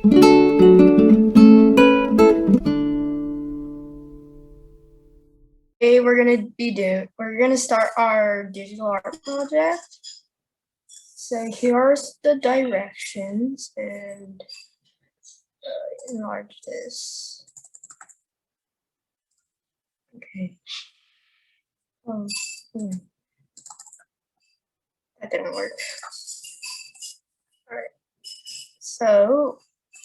Today we're gonna start our digital art project. So here's the directions and enlarge this. Okay. Oh, that didn't work. All right. So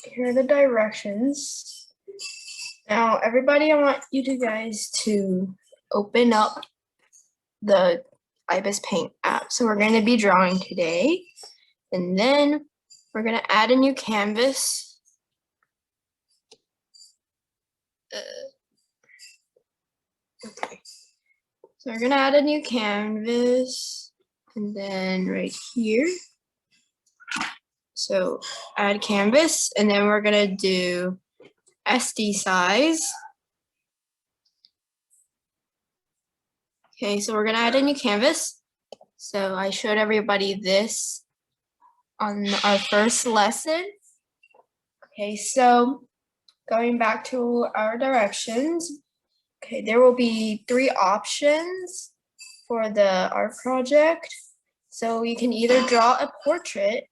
here are the directions. Now, everybody, I want you guys to open up the IBIS Paint app. So we're going to be drawing today, and then we're going to add a new canvas. Okay. So we're going to add a new canvas, and then right here. So add canvas, and then we're going to do SD size. Okay, so we're gonna add a new canvas. So I showed everybody this on our first lesson. Okay, so going back to our directions. Okay, there will be 3 options for the art project. So you can either draw a portrait,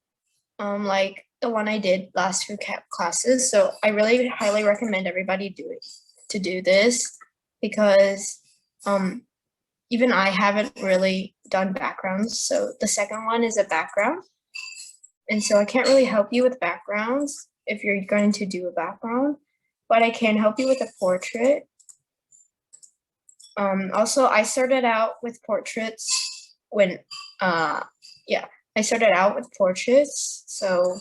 like the one I did last 2 classes. So I really highly recommend everybody do this because even I haven't really done backgrounds. So the second one is a background. And so I can't really help you with backgrounds if you're going to do a background, but I can help you with a portrait. Also, I started out with portraits when, I started out with portraits. So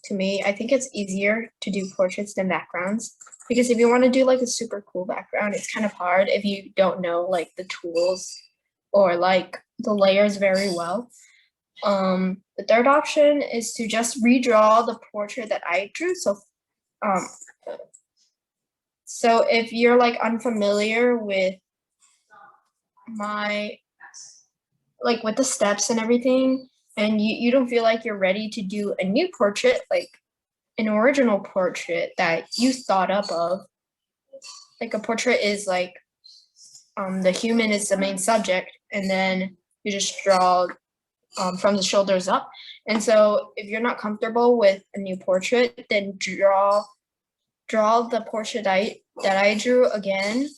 to me, I think it's easier to do portraits than backgrounds. Because if you want to do like a super cool background, it's kind of hard if you don't know like the tools or like the layers very well. The third option is to just redraw the portrait that I drew. So if you're like unfamiliar with with the steps and everything, and you don't feel like you're ready to do a new portrait, like an original portrait that you thought up of, like a portrait is like the human is the main subject, and then you just draw from the shoulders up. And so if you're not comfortable with a new portrait, then draw the portrait that I drew again.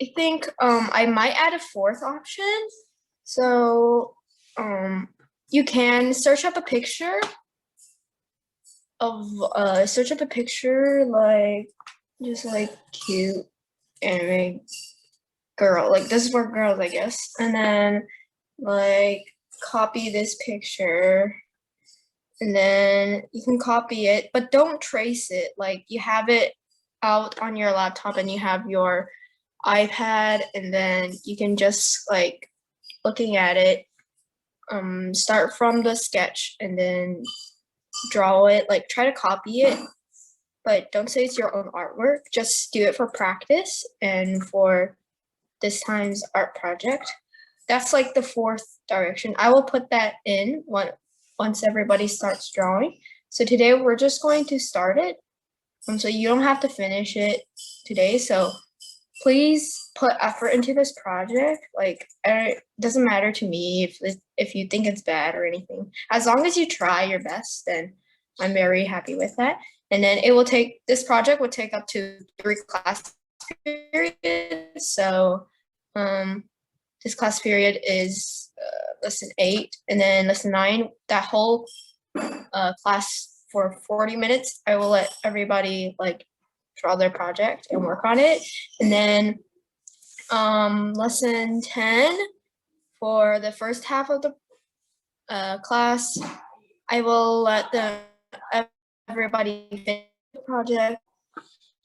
I think I might add a 4th option. So you can search up a picture like just like cute anime girl, like this is for girls, I guess, and then like copy this picture, and then you can copy it, but don't trace it. Like you have it out on your laptop and you have your iPad, and then you can just like looking at it, start from the sketch and then draw it, like try to copy it, but don't say it's your own artwork. Just do it for practice and for this time's art project. That's like the 4th direction. I will put that in once everybody starts drawing. So today we're just going to start it. So you don't have to finish it today. So please put effort into this project. Like it doesn't matter to me if you think it's bad or anything. As long as you try your best, then I'm very happy with that. And then this project will take up to 3 class periods. So this class period is lesson 8, and then lesson 9, that whole class for 40 minutes, I will let everybody like draw their project and work on it. And then lesson 10, for the first half of the class, I will let everybody finish the project.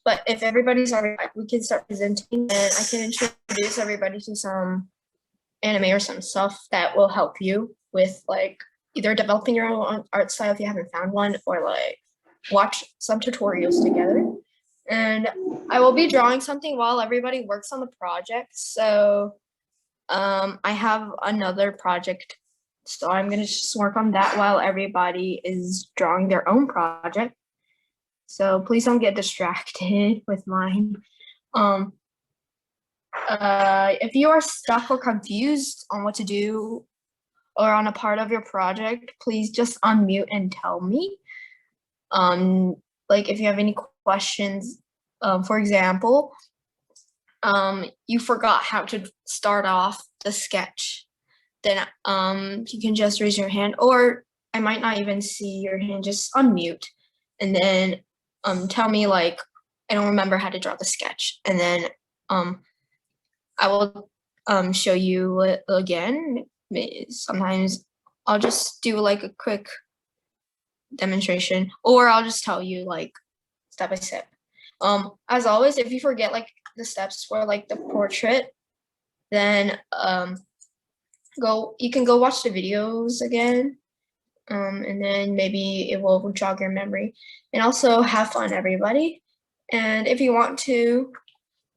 But if everybody's already, we can start presenting, and I can introduce everybody to some anime or some stuff that will help you with like either developing your own art style if you haven't found one, or like watch some tutorials together. And I will be drawing something while everybody works on the project. So I have another project So I'm gonna just work on that while everybody is drawing their own project. So please don't get distracted with mine. If you are stuck or confused on what to do or on a part of your project, please just unmute and tell me. Like if you have any questions, for example, you forgot how to start off the sketch, then you can just raise your hand, or I might not even see your hand, just unmute and then tell me like, I don't remember how to draw the sketch, and then I will show you it again. Sometimes I'll just do like a quick demonstration, or I'll just tell you like step by step. As always, if you forget like the steps for like the portrait, then you can go watch the videos again, and then maybe it will jog your memory. And also have fun, everybody. And if you want to,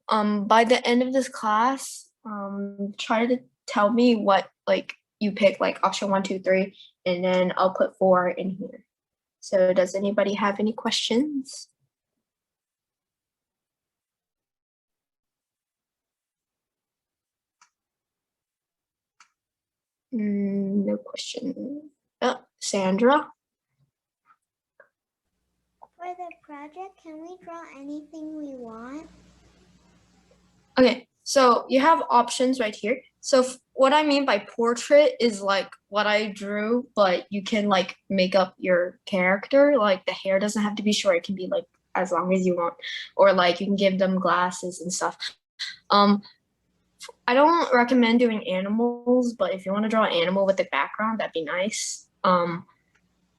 by the end of this class, try to tell me what like you pick, like option 1, 2, 3, and then I'll put 4 in here. So does anybody have any questions? No question. Oh, Sandra? For the project, can we draw anything we want? Okay, so you have options right here. So what I mean by portrait is like what I drew, but you can like make up your character. Like the hair doesn't have to be short. It can be like as long as you want, or like you can give them glasses and stuff. I don't recommend doing animals, but if you want to draw an animal with the background, that'd be nice.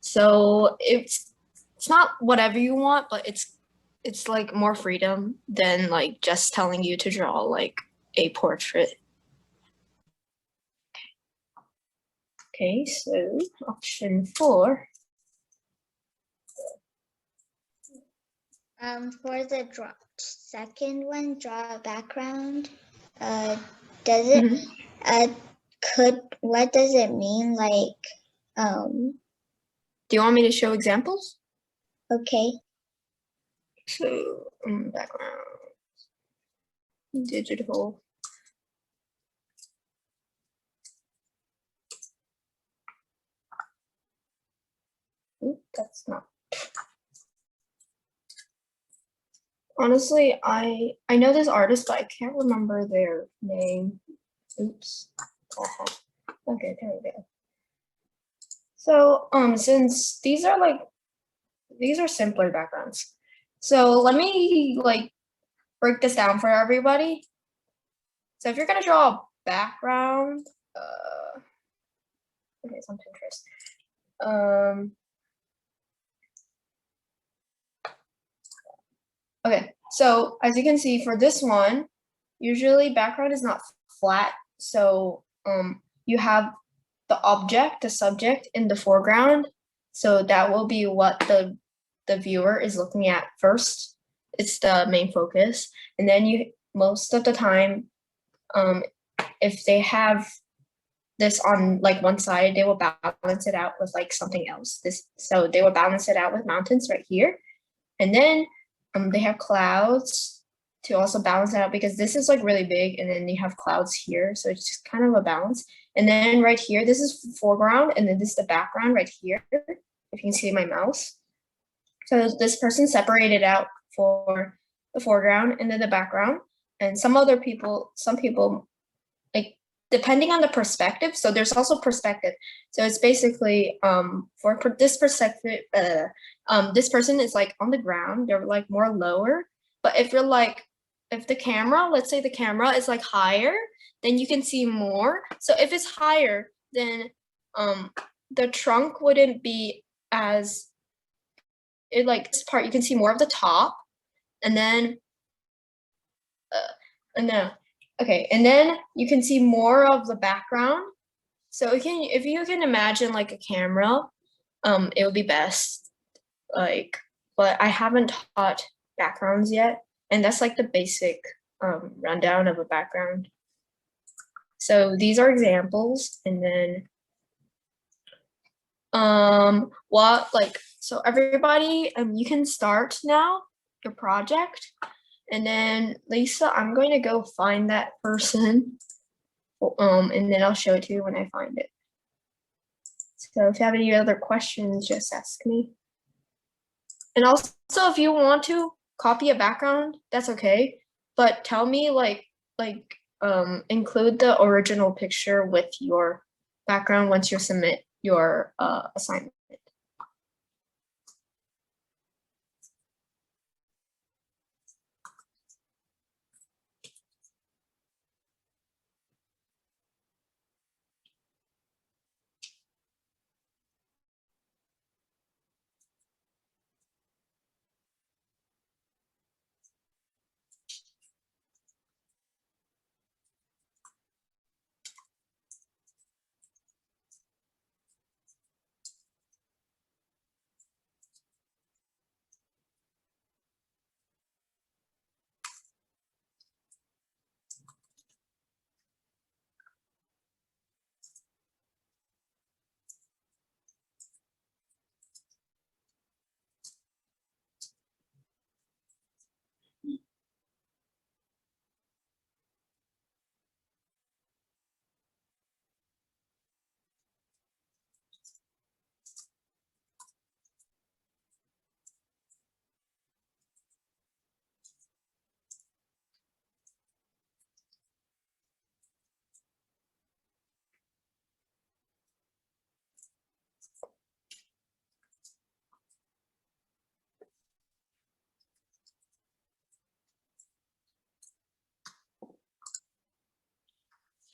So it's not whatever you want, but it's like more freedom than like just telling you to draw like a portrait. Okay, so option 4. For the second one, draw a background. Does it what does it mean? Like, do you want me to show examples? Okay. So background, digital. Oop, that's not. Honestly, I know this artist, but I can't remember their name. Oops. Okay, there we go. So since these are simpler backgrounds, so let me like break this down for everybody. So if you're gonna draw a background, okay, it's on Pinterest. Okay, so as you can see for this one, usually background is not flat. So you have the object, the subject in the foreground. So that will be what the viewer is looking at first. It's the main focus. And then you, most of the time, if they have this on like one side, they will balance it out with like something else. So they will balance it out with mountains right here. And then they have clouds to also balance it out, because this is like really big, and then you have clouds here, so it's just kind of a balance. And then right here, this is foreground, and then this is the background right here, if you can see my mouse. So this person separated out for the foreground and then the background. And some people like, depending on the perspective, so there's also perspective. So it's basically for this perspective, this person is like on the ground, they're like more lower. But if you're like, if the camera, let's say the camera is like higher, then you can see more. So if it's higher, then the trunk wouldn't be as, it like this part, you can see more of the top, and then okay, and then you can see more of the background. So if you can imagine like a camera, it would be best. Like, but I haven't taught backgrounds yet, and that's like the basic rundown of a background. So these are examples, and then so everybody, you can start now your project, and then Lisa, I'm going to go find that person, and then I'll show it to you when I find it. So if you have any other questions, just ask me. And also, if you want to copy a background, that's okay, but tell me include the original picture with your background once you submit your assignment.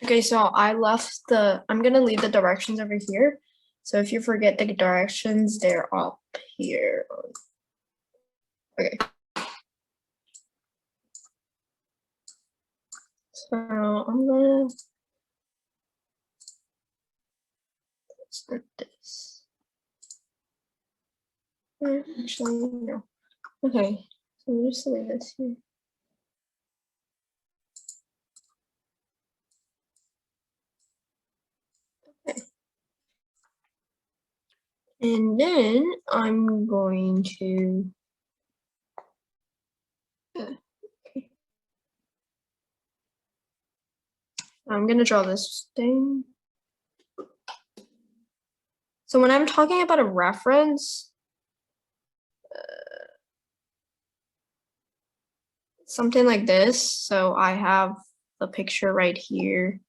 Okay, so I'm gonna leave the directions over here. So if you forget the directions, they're up here. Okay. So I'm gonna start this. Actually, no. Okay, so we'll just leave this here. Okay. And then I'm going to okay. I'm gonna draw this thing. So when I'm talking about a reference, something like this. So I have the picture right here.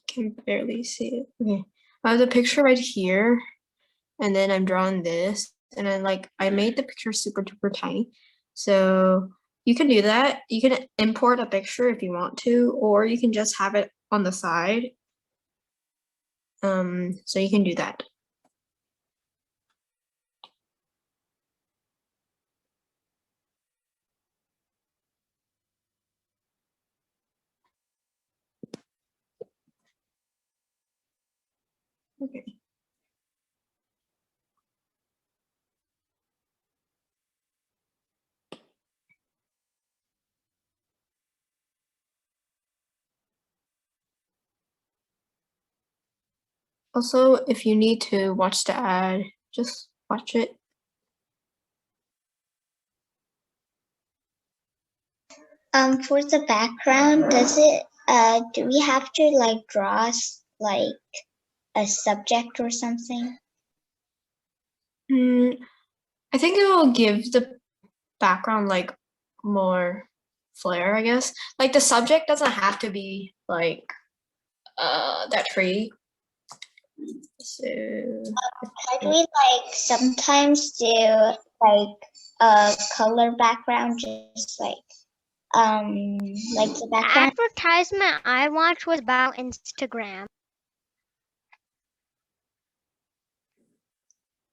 Can barely see it. Okay, I have the picture right here, and then I'm drawing this, and then I made the picture super duper tiny. So you can do that. You can import a picture if you want to, or you can just have it on the side. So you can do that. Okay. Also, if you need to watch the ad, just watch it. For the background, do we have to draw a subject or something? I think it will give the background more flair, I guess. The subject doesn't have to be that tree. So Could we sometimes do a color background, just the The background? advertisement I watched was about Instagram.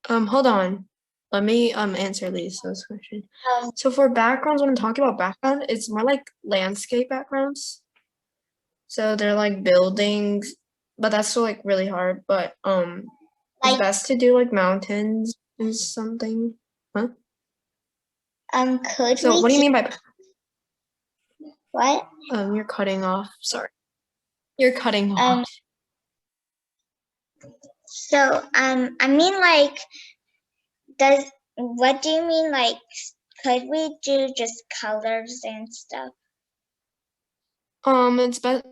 hold on. Let me answer Lisa's question. Um, So for backgrounds, when I'm talking about background, it's more like landscape backgrounds. So they're buildings, but that's still really hard. But it's best to do mountains and something. Huh? Could So we what do you mean by what? you're cutting off? Sorry. You're cutting off. So, I mean, like, what do you mean, like, could we do just colors and stuff? It's best.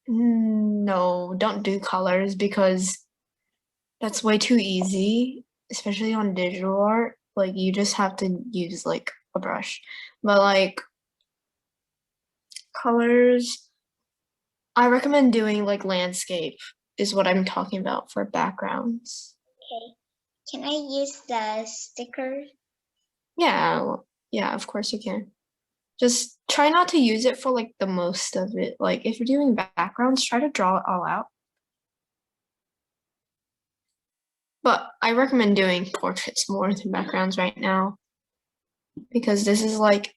No, don't do colors because that's way too easy, especially on digital art. Like you just have to use like a brush. But like colors, I recommend doing like landscape is what I'm talking about for backgrounds. Okay. Can I use the sticker? Yeah, yeah, of course you can. Just try not to use it for like the most of it. Like if you're doing backgrounds, try to draw it all out. But I recommend doing portraits more than backgrounds right now because this is like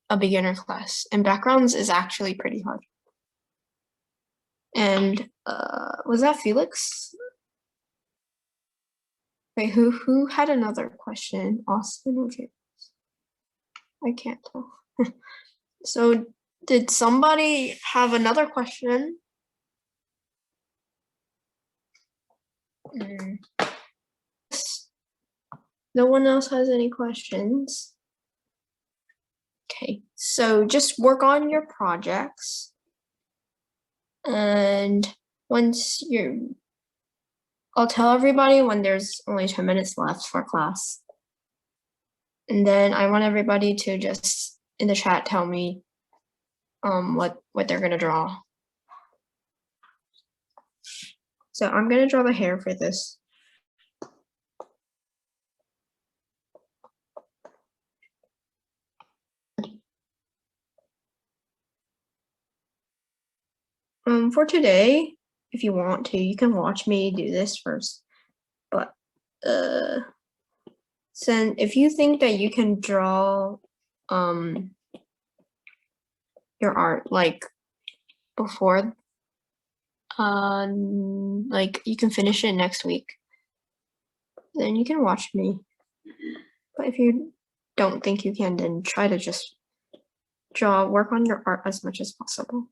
a beginner class and backgrounds is actually pretty hard. And was that Felix? Wait, who had another question? Austin or James? I can't tell. So did somebody have another question? No one else has any questions. Okay, so just work on your projects. And once I'll tell everybody when there's only 10 minutes left for class. And then I want everybody to just in the chat tell me what they're gonna draw. So I'm gonna draw the hair for this. For today, if you want to, you can watch me do this first. But if you think that you can draw your art like before like you can finish it next week, then you can watch me. But if you don't think you can, then try to just work on your art as much as possible.